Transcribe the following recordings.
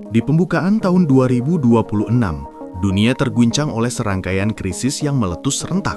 Di pembukaan tahun 2026, dunia terguncang oleh serangkaian krisis yang meletus serentak.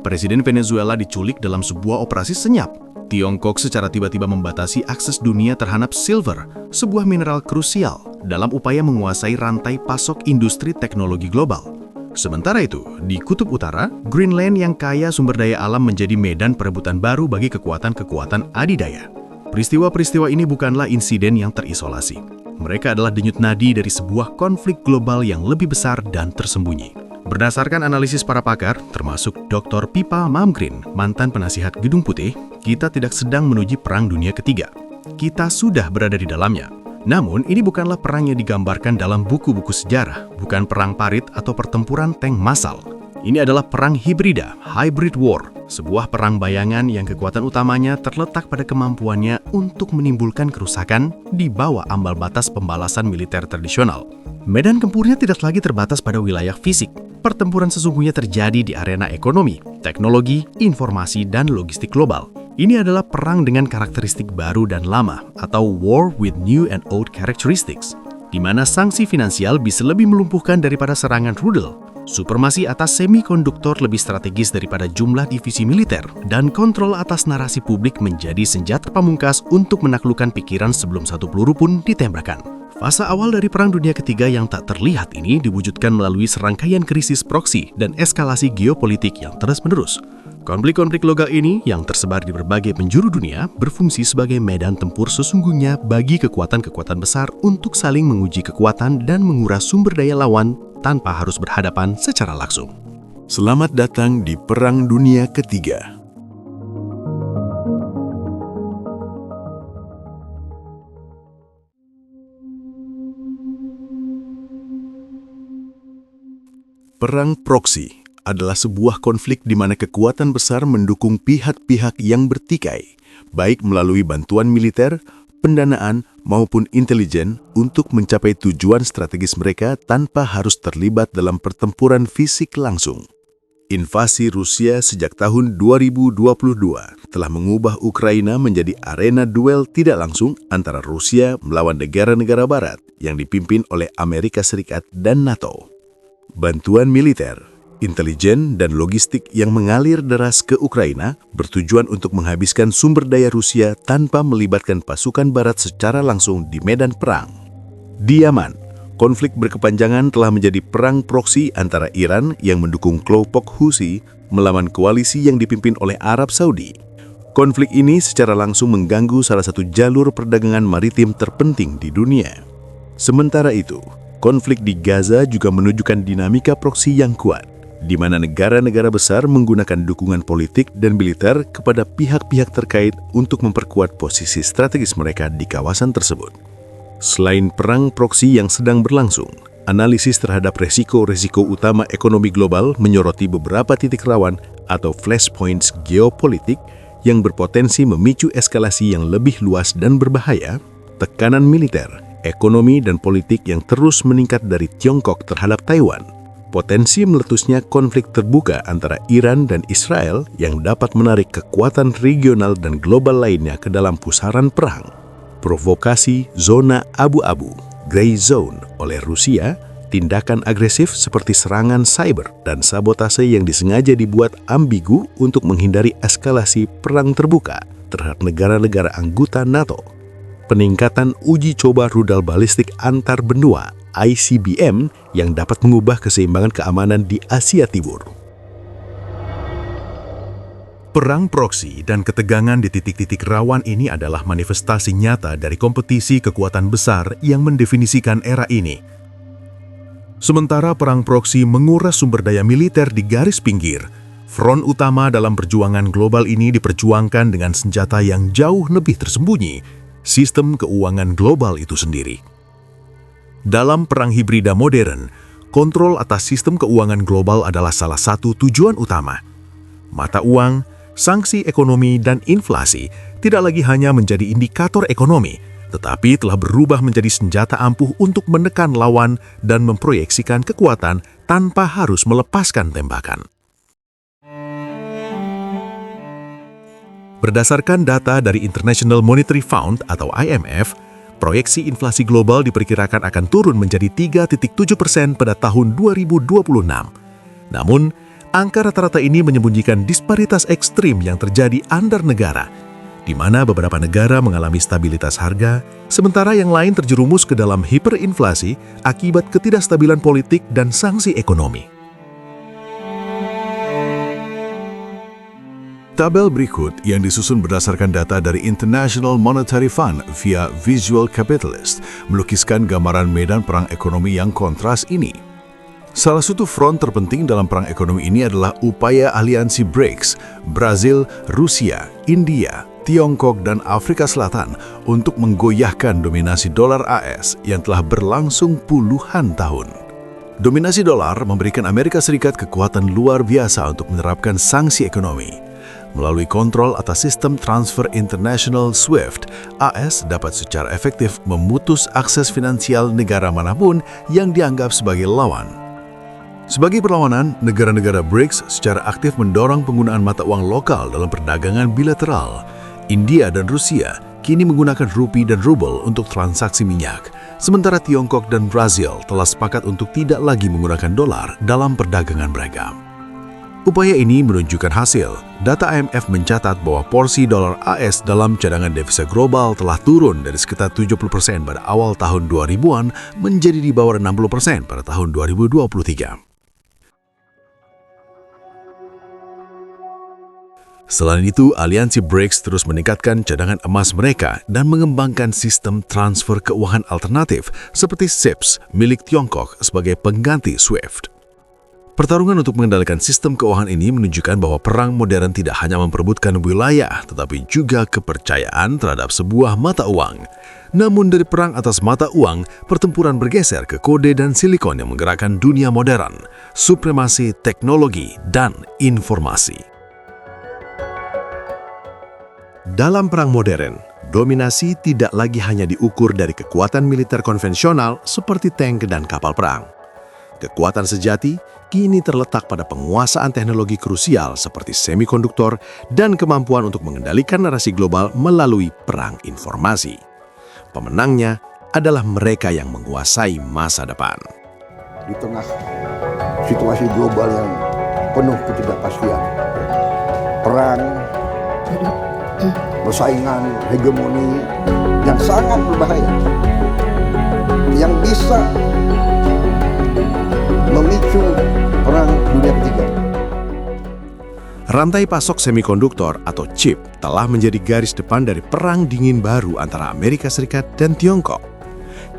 Presiden Venezuela diculik dalam sebuah operasi senyap. Tiongkok secara tiba-tiba membatasi akses dunia terhadap silver, sebuah mineral krusial, dalam upaya menguasai rantai pasok industri teknologi global. Sementara itu, di Kutub Utara, Greenland yang kaya sumber daya alam menjadi medan perebutan baru bagi kekuatan-kekuatan adidaya. Peristiwa-peristiwa ini bukanlah insiden yang terisolasi. Mereka adalah denyut nadi dari sebuah konflik global yang lebih besar dan tersembunyi. Berdasarkan analisis para pakar, termasuk Dr. Pippa Malmgren, mantan penasihat Gedung Putih, kita tidak sedang menuju Perang Dunia Ketiga. Kita sudah berada di dalamnya. Namun, ini bukanlah perang yang digambarkan dalam buku-buku sejarah, bukan perang parit atau pertempuran tank massal. Ini adalah perang hibrida, hybrid war, sebuah perang bayangan yang kekuatan utamanya terletak pada kemampuannya untuk menimbulkan kerusakan di bawah ambang batas pembalasan militer tradisional. Medan tempurnya tidak lagi terbatas pada wilayah fisik. Pertempuran sesungguhnya terjadi di arena ekonomi, teknologi, informasi, dan logistik global. Ini adalah perang dengan karakteristik baru dan lama, atau war with new and old characteristics, di mana sanksi finansial bisa lebih melumpuhkan daripada serangan rudal. Supremasi atas semikonduktor lebih strategis daripada jumlah divisi militer, dan kontrol atas narasi publik menjadi senjata pamungkas untuk menaklukkan pikiran sebelum satu peluru pun ditembakkan. Fase awal dari Perang Dunia Ketiga yang tak terlihat ini diwujudkan melalui serangkaian krisis proksi dan eskalasi geopolitik yang terus-menerus. Konflik-konflik lokal ini yang tersebar di berbagai penjuru dunia berfungsi sebagai medan tempur sesungguhnya bagi kekuatan-kekuatan besar untuk saling menguji kekuatan dan menguras sumber daya lawan tanpa harus berhadapan secara langsung. Selamat datang di Perang Dunia Ketiga. Perang proksi adalah sebuah konflik di mana kekuatan besar mendukung pihak-pihak yang bertikai, baik melalui bantuan militer, pendanaan, maupun intelijen untuk mencapai tujuan strategis mereka tanpa harus terlibat dalam pertempuran fisik langsung. Invasi Rusia sejak tahun 2022 telah mengubah Ukraina menjadi arena duel tidak langsung antara Rusia melawan negara-negara barat yang dipimpin oleh Amerika Serikat dan NATO. Bantuan militer, intelijen, dan logistik yang mengalir deras ke Ukraina bertujuan untuk menghabiskan sumber daya Rusia tanpa melibatkan pasukan barat secara langsung di medan perang. Di Yaman, konflik berkepanjangan telah menjadi perang proksi antara Iran yang mendukung kelompok Houthi melawan koalisi yang dipimpin oleh Arab Saudi. Konflik ini secara langsung mengganggu salah satu jalur perdagangan maritim terpenting di dunia. Sementara itu, konflik di Gaza juga menunjukkan dinamika proksi yang kuat, di mana negara-negara besar menggunakan dukungan politik dan militer kepada pihak-pihak terkait untuk memperkuat posisi strategis mereka di kawasan tersebut. Selain perang proksi yang sedang berlangsung, analisis terhadap resiko-resiko utama ekonomi global menyoroti beberapa titik rawan atau flashpoints geopolitik yang berpotensi memicu eskalasi yang lebih luas dan berbahaya, tekanan militer, ekonomi, dan politik yang terus meningkat dari Tiongkok terhadap Taiwan, potensi meletusnya konflik terbuka antara Iran dan Israel yang dapat menarik kekuatan regional dan global lainnya ke dalam pusaran perang, provokasi zona abu-abu, gray zone oleh Rusia, tindakan agresif seperti serangan cyber dan sabotase yang disengaja dibuat ambigu untuk menghindari eskalasi perang terbuka terhadap negara-negara anggota NATO, peningkatan uji coba rudal balistik antar benua ICBM yang dapat mengubah keseimbangan keamanan di Asia Timur. Perang proksi dan ketegangan di titik-titik rawan ini adalah manifestasi nyata dari kompetisi kekuatan besar yang mendefinisikan era ini. Sementara perang proksi menguras sumber daya militer di garis pinggir, front utama dalam perjuangan global ini diperjuangkan dengan senjata yang jauh lebih tersembunyi, sistem keuangan global itu sendiri. Dalam perang hibrida modern, kontrol atas sistem keuangan global adalah salah satu tujuan utama. Mata uang, sanksi ekonomi, dan inflasi tidak lagi hanya menjadi indikator ekonomi, tetapi telah berubah menjadi senjata ampuh untuk menekan lawan dan memproyeksikan kekuatan tanpa harus melepaskan tembakan. Berdasarkan data dari International Monetary Fund atau IMF, proyeksi inflasi global diperkirakan akan turun menjadi 3,7% pada tahun 2026. Namun, angka rata-rata ini menyembunyikan disparitas ekstrim yang terjadi antar negara, di mana beberapa negara mengalami stabilitas harga, sementara yang lain terjerumus ke dalam hiperinflasi akibat ketidakstabilan politik dan sanksi ekonomi. Tabel berikut yang disusun berdasarkan data dari International Monetary Fund via Visual Capitalist melukiskan gambaran medan perang ekonomi yang kontras ini. Salah satu front terpenting dalam perang ekonomi ini adalah upaya aliansi BRICS, Brazil, Rusia, India, Tiongkok, dan Afrika Selatan untuk menggoyahkan dominasi dolar AS yang telah berlangsung puluhan tahun. Dominasi dolar memberikan Amerika Serikat kekuatan luar biasa untuk menerapkan sanksi ekonomi. Melalui kontrol atas sistem transfer internasional SWIFT, AS dapat secara efektif memutus akses finansial negara manapun yang dianggap sebagai lawan. Sebagai perlawanan, negara-negara BRICS secara aktif mendorong penggunaan mata uang lokal dalam perdagangan bilateral. India dan Rusia kini menggunakan rupiah dan rubel untuk transaksi minyak, sementara Tiongkok dan Brazil telah sepakat untuk tidak lagi menggunakan dolar dalam perdagangan mereka. Upaya ini menunjukkan hasil. Data IMF mencatat bahwa porsi dolar AS dalam cadangan devisa global telah turun dari sekitar 70% pada awal tahun 2000-an menjadi di bawah 60% pada tahun 2023. Selain itu, aliansi BRICS terus meningkatkan cadangan emas mereka dan mengembangkan sistem transfer keuangan alternatif seperti CIPS milik Tiongkok sebagai pengganti SWIFT. Pertarungan untuk mengendalikan sistem keuangan ini menunjukkan bahwa perang modern tidak hanya memperebutkan wilayah, tetapi juga kepercayaan terhadap sebuah mata uang. Namun dari perang atas mata uang, pertempuran bergeser ke kode dan silikon yang menggerakkan dunia modern, supremasi teknologi, dan informasi. Dalam perang modern, dominasi tidak lagi hanya diukur dari kekuatan militer konvensional seperti tank dan kapal perang. Kekuatan sejati kini terletak pada penguasaan teknologi krusial seperti semikonduktor dan kemampuan untuk mengendalikan narasi global melalui perang informasi. Pemenangnya adalah mereka yang menguasai masa depan. Di tengah situasi global yang penuh ketidakpastian, perang, persaingan, hegemoni yang sangat berbahaya, yang bisa memicu perang dunia ketiga. Rantai pasok semikonduktor atau chip telah menjadi garis depan dari perang dingin baru antara Amerika Serikat dan Tiongkok.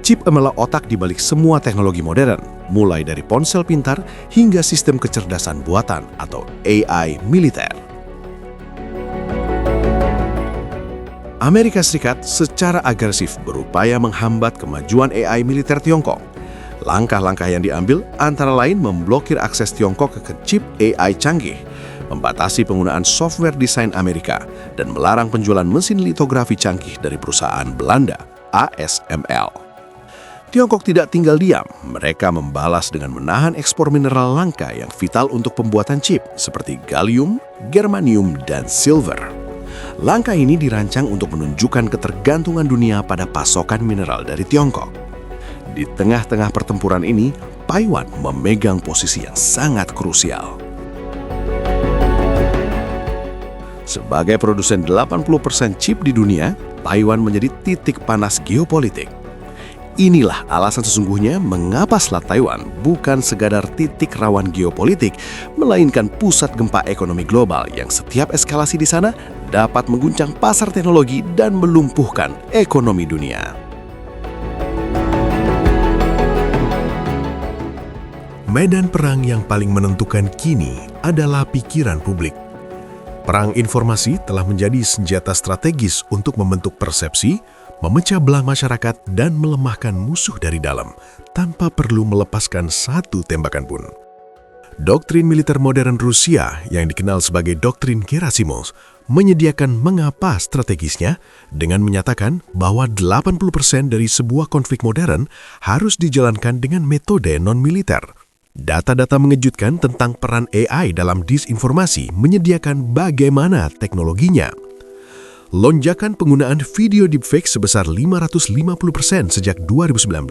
Chip adalah otak di balik semua teknologi modern, mulai dari ponsel pintar hingga sistem kecerdasan buatan atau AI militer. Amerika Serikat secara agresif berupaya menghambat kemajuan AI militer Tiongkok. Langkah-langkah yang diambil antara lain memblokir akses Tiongkok ke chip AI canggih, membatasi penggunaan software desain Amerika, dan melarang penjualan mesin litografi canggih dari perusahaan Belanda, ASML. Tiongkok tidak tinggal diam, mereka membalas dengan menahan ekspor mineral langka yang vital untuk pembuatan chip seperti gallium, germanium, dan silver. Langkah ini dirancang untuk menunjukkan ketergantungan dunia pada pasokan mineral dari Tiongkok. Di tengah-tengah pertempuran ini, Taiwan memegang posisi yang sangat krusial. Sebagai produsen 80% chip di dunia, Taiwan menjadi titik panas geopolitik. Inilah alasan sesungguhnya mengapa Selat Taiwan bukan sekadar titik rawan geopolitik, melainkan pusat gempa ekonomi global yang setiap eskalasi di sana dapat mengguncang pasar teknologi dan melumpuhkan ekonomi dunia. Medan perang yang paling menentukan kini adalah pikiran publik. Perang informasi telah menjadi senjata strategis untuk membentuk persepsi, memecah belah masyarakat, dan melemahkan musuh dari dalam, tanpa perlu melepaskan satu tembakan pun. Doktrin militer modern Rusia yang dikenal sebagai doktrin Gerasimov menyediakan mengapa strategisnya dengan menyatakan bahwa 80% dari sebuah konflik modern harus dijalankan dengan metode non-militer. Data-data mengejutkan tentang peran AI dalam disinformasi menyediakan bagaimana teknologinya. Lonjakan penggunaan video deepfake sebesar 550% sejak 2019,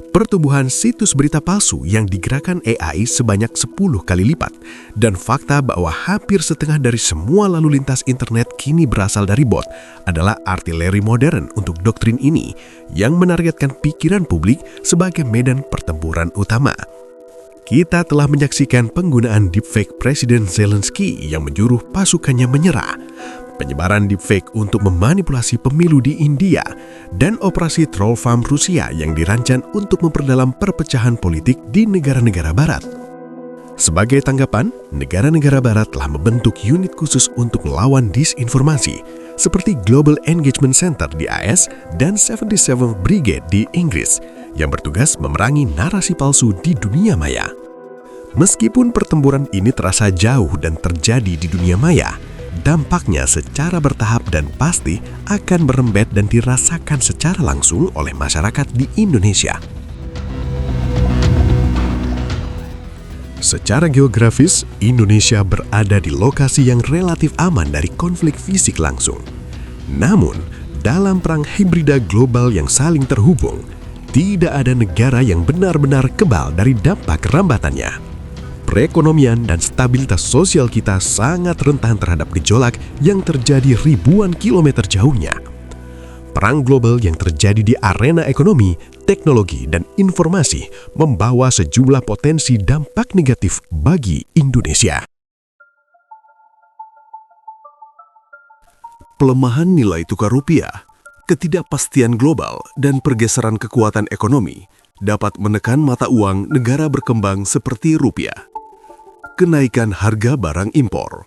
pertumbuhan situs berita palsu yang digerakkan AI sebanyak 10 kali lipat, dan fakta bahwa hampir setengah dari semua lalu lintas internet kini berasal dari bot adalah artileri modern untuk doktrin ini yang menargetkan pikiran publik sebagai medan pertempuran utama. Kita telah menyaksikan penggunaan deepfake Presiden Zelensky yang menyuruh pasukannya menyerah, penyebaran deepfake untuk memanipulasi pemilu di India, dan operasi troll farm Rusia yang dirancang untuk memperdalam perpecahan politik di negara-negara barat. Sebagai tanggapan, negara-negara barat telah membentuk unit khusus untuk melawan disinformasi, seperti Global Engagement Center di AS dan 77th Brigade di Inggris, yang bertugas memerangi narasi palsu di dunia maya. Meskipun pertempuran ini terasa jauh dan terjadi di dunia maya, dampaknya secara bertahap dan pasti akan merembet dan dirasakan secara langsung oleh masyarakat di Indonesia. Secara geografis, Indonesia berada di lokasi yang relatif aman dari konflik fisik langsung. Namun, dalam perang hibrida global yang saling terhubung, tidak ada negara yang benar-benar kebal dari dampak rambatannya. Perekonomian dan stabilitas sosial kita sangat rentan terhadap gejolak yang terjadi ribuan kilometer jauhnya. Perang global yang terjadi di arena ekonomi, teknologi, dan informasi membawa sejumlah potensi dampak negatif bagi Indonesia. Pelemahan nilai tukar rupiah, ketidakpastian global, dan pergeseran kekuatan ekonomi dapat menekan mata uang negara berkembang seperti rupiah. Kenaikan harga barang impor,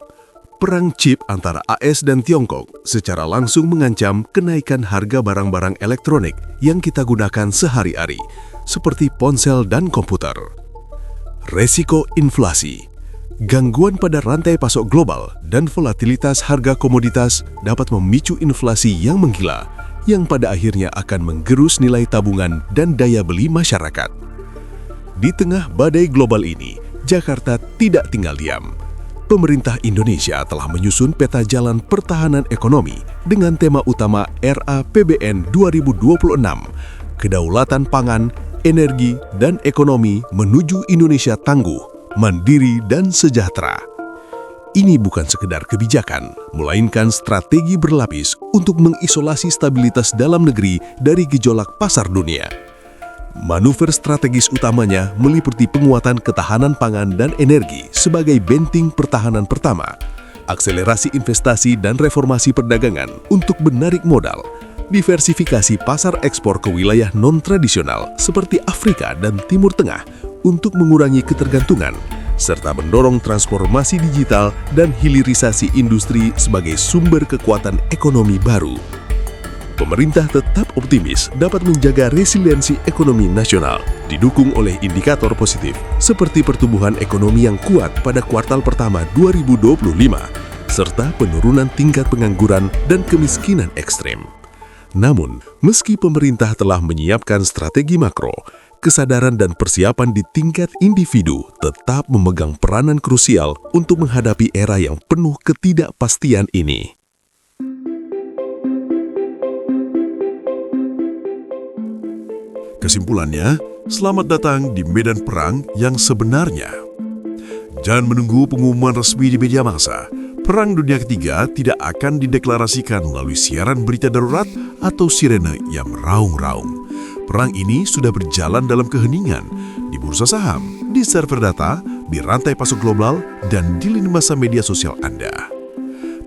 perang chip antara AS dan Tiongkok secara langsung mengancam kenaikan harga barang-barang elektronik yang kita gunakan sehari-hari, seperti ponsel dan komputer. Resiko inflasi, gangguan pada rantai pasok global, dan volatilitas harga komoditas dapat memicu inflasi yang menggila, yang pada akhirnya akan menggerus nilai tabungan dan daya beli masyarakat. Di tengah badai global ini, Jakarta tidak tinggal diam. Pemerintah Indonesia telah menyusun peta jalan pertahanan ekonomi dengan tema utama RAPBN 2026, kedaulatan pangan, energi, dan ekonomi menuju Indonesia tangguh, mandiri, dan sejahtera. Ini bukan sekedar kebijakan, melainkan strategi berlapis untuk mengisolasi stabilitas dalam negeri dari gejolak pasar dunia. Manuver strategis utamanya meliputi penguatan ketahanan pangan dan energi sebagai benteng pertahanan pertama, akselerasi investasi dan reformasi perdagangan untuk menarik modal, diversifikasi pasar ekspor ke wilayah non-tradisional seperti Afrika dan Timur Tengah untuk mengurangi ketergantungan, serta mendorong transformasi digital dan hilirisasi industri sebagai sumber kekuatan ekonomi baru. Pemerintah tetap optimis dapat menjaga resiliensi ekonomi nasional, didukung oleh indikator positif seperti pertumbuhan ekonomi yang kuat pada kuartal pertama 2025, serta penurunan tingkat pengangguran dan kemiskinan ekstrem. Namun, meski pemerintah telah menyiapkan strategi makro, kesadaran dan persiapan di tingkat individu tetap memegang peranan krusial untuk menghadapi era yang penuh ketidakpastian ini. Kesimpulannya, selamat datang di medan perang yang sebenarnya. Jangan menunggu pengumuman resmi di media massa. Perang Dunia Ketiga tidak akan dideklarasikan melalui siaran berita darurat atau sirene yang meraung-raung. Perang ini sudah berjalan dalam keheningan, di bursa saham, di server data, di rantai pasok global, dan di lini masa media sosial Anda.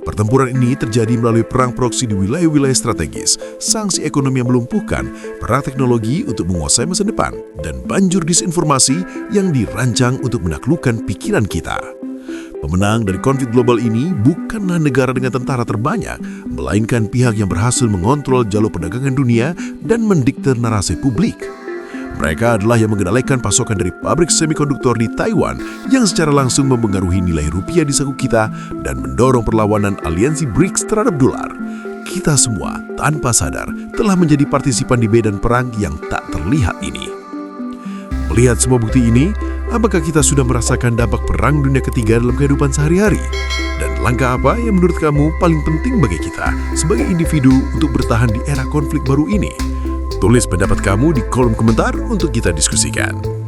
Pertempuran ini terjadi melalui perang proksi di wilayah-wilayah strategis, sanksi ekonomi yang melumpuhkan, perang teknologi untuk menguasai masa depan, dan banjir disinformasi yang dirancang untuk menaklukkan pikiran kita. Pemenang dari konflik global ini bukanlah negara dengan tentara terbanyak, melainkan pihak yang berhasil mengontrol jalur perdagangan dunia dan mendikte narasi publik. Mereka adalah yang mengendalikan pasokan dari pabrik semikonduktor di Taiwan yang secara langsung mempengaruhi nilai rupiah di saku kita dan mendorong perlawanan aliansi BRICS terhadap dolar. Kita semua tanpa sadar telah menjadi partisipan di medan perang yang tak terlihat ini. Melihat semua bukti ini, apakah kita sudah merasakan dampak perang dunia ketiga dalam kehidupan sehari-hari? Dan langkah apa yang menurut kamu paling penting bagi kita sebagai individu untuk bertahan di era konflik baru ini? Tulis pendapat kamu di kolom komentar untuk kita diskusikan.